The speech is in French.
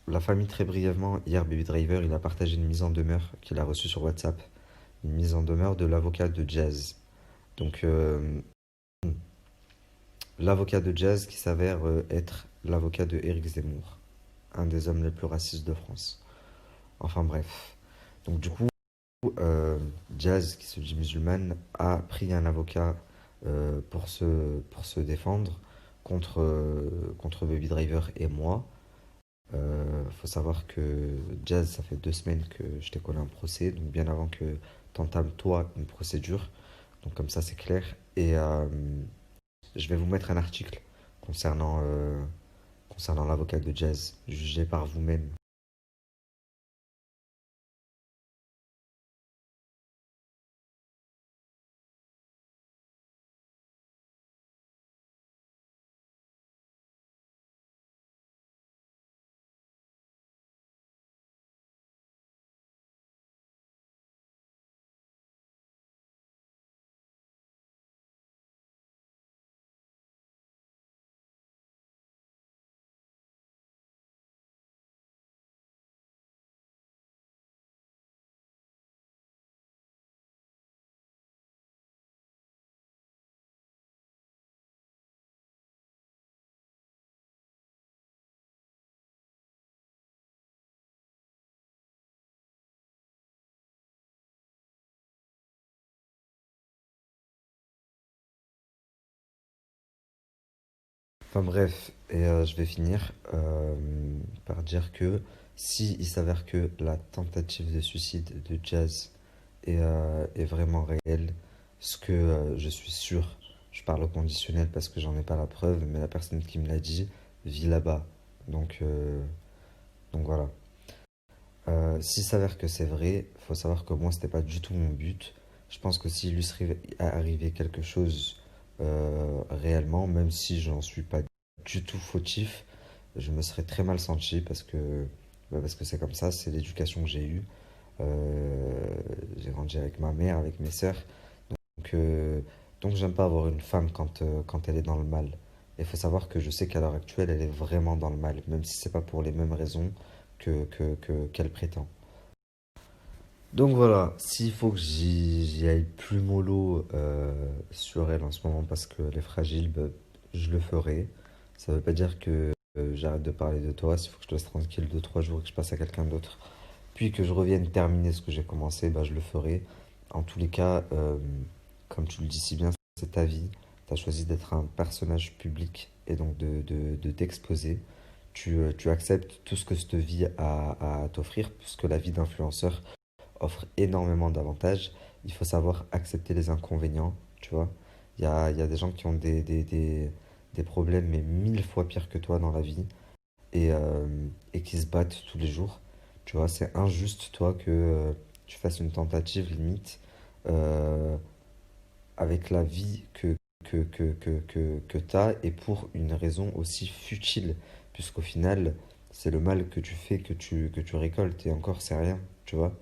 la famille, très brièvement, hier, Baby Driver, il a partagé une mise en demeure qu'il a reçue sur WhatsApp. Une mise en demeure de l'avocat de Jazz. Donc, l'avocat de Jazz qui s'avère être l'avocat de Éric Zemmour, un des hommes les plus racistes de France. Enfin bref. Donc du coup, euh, Jazz, qui se dit musulmane, a pris un avocat pour se défendre contre Baby Driver et moi. Faut savoir que Jazz, ça fait 2 semaines que je t'ai collé un procès, donc bien avant que t'entames toi une procédure. Donc comme ça c'est clair. Et je vais vous mettre un article concernant l'avocat de Jazz, jugé par vous-même. Enfin bref, et je vais finir par dire que si il s'avère que la tentative de suicide de Jazz est vraiment réelle, ce que je suis sûr, je parle au conditionnel parce que j'en ai pas la preuve, mais la personne qui me l'a dit vit là-bas. Donc, euh, donc voilà. S'il s'avère que c'est vrai, faut savoir que moi c'était pas du tout mon but. Je pense que s'il lui serait arrivé quelque chose réellement, même si j'en suis pas du tout fautif, je me serais très mal senti parce que c'est comme ça, c'est l'éducation que j'ai eue. J'ai grandi avec ma mère, avec mes sœurs. Donc, euh, donc j'aime pas avoir une femme quand elle est dans le mal. Et il faut savoir que je sais qu'à l'heure actuelle, elle est vraiment dans le mal, même si c'est pas pour les mêmes raisons qu'elle prétend. Donc voilà, s'il faut que j'y aille plus mollo sur elle en ce moment parce qu'elle est fragile, bah, je le ferai. Ça veut pas dire que j'arrête de parler de toi. S'il faut que je te laisse tranquille 2, 3 jours et que je passe à quelqu'un d'autre, puis que je revienne terminer ce que j'ai commencé, bah, je le ferai. En tous les cas, comme tu le dis si bien, c'est ta vie. Tu as choisi d'être un personnage public et donc de t'exposer. Tu acceptes tout ce que cette vie a à t'offrir, puisque la vie d'influenceur offre énormément d'avantages. Il faut savoir accepter les inconvénients, tu vois. Il y a des gens qui ont des problèmes, mais 1000 fois pires que toi dans la vie, et qui se battent tous les jours. Tu vois, c'est injuste, toi, que tu fasses une tentative limite euh, avec la vie que tu as et pour une raison aussi futile, puisqu'au final, c'est le mal que tu fais que tu récoltes, et encore, c'est rien, tu vois.